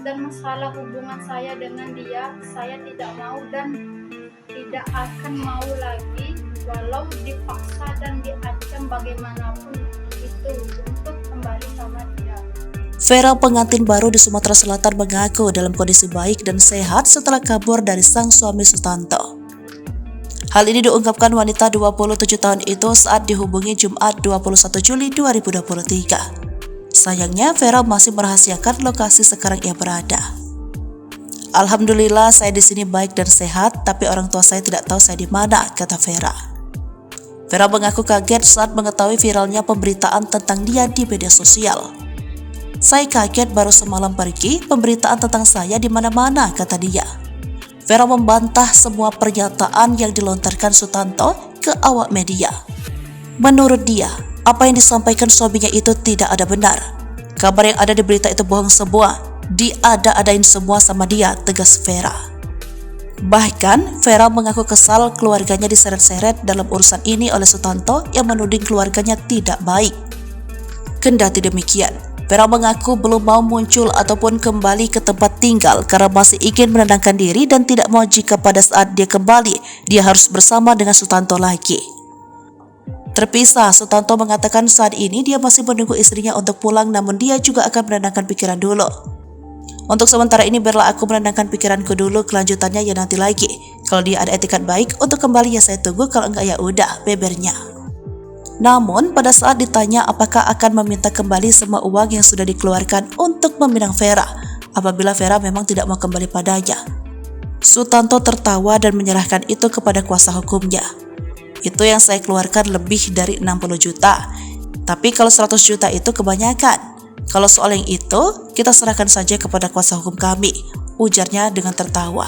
dan masalah hubungan saya dengan dia, saya tidak mau dan tidak akan mau lagi, walau dipaksa dan diancam bagaimanapun itu untuk kembali sama dia. Vera, pengantin baru di Sumatera Selatan, mengaku dalam kondisi baik dan sehat setelah kabur dari sang suami Sutanto. Hal ini diungkapkan wanita 27 tahun itu saat dihubungi Jumat 21 Juli 2023. Sayangnya, Vera masih merahasiakan lokasi sekarang ia berada. "Alhamdulillah saya di sini baik dan sehat, tapi orang tua saya tidak tahu saya di mana," kata Vera. Vera mengaku kaget saat mengetahui viralnya pemberitaan tentang dia di media sosial. "Saya kaget baru semalam pergi, pemberitaan tentang saya di mana-mana," kata dia. Vera membantah semua pernyataan yang dilontarkan Sutanto ke awak media. Menurut dia, apa yang disampaikan suaminya itu tidak ada benar. Kabar yang ada di berita itu bohong semua. Diada-adain semua sama dia, tegas Vera. Bahkan, Vera mengaku kesal keluarganya diseret-seret dalam urusan ini oleh Sutanto yang menuding keluarganya tidak baik. Kendati demikian, Vera mengaku belum mau muncul ataupun kembali ke tempat tinggal karena masih ingin menenangkan diri dan tidak mau jika pada saat dia kembali, dia harus bersama dengan Sutanto lagi. Terpisah, Sutanto mengatakan saat ini dia masih menunggu istrinya untuk pulang, namun dia juga akan menenangkan pikiran dulu. "Untuk sementara ini biarlah aku menenangkan pikiranku dulu, kelanjutannya ya nanti lagi. Kalau dia ada etikat baik untuk kembali ya saya tunggu, kalau enggak ya udah," bebernya. Namun pada saat ditanya apakah akan meminta kembali semua uang yang sudah dikeluarkan untuk meminang Vera apabila Vera memang tidak mau kembali padanya, Sutanto tertawa dan menyerahkan itu kepada kuasa hukumnya. "Itu yang saya keluarkan lebih dari 60 juta. Tapi kalau 100 juta itu kebanyakan. Kalau soal yang itu, kita serahkan saja kepada kuasa hukum kami," ujarnya dengan tertawa.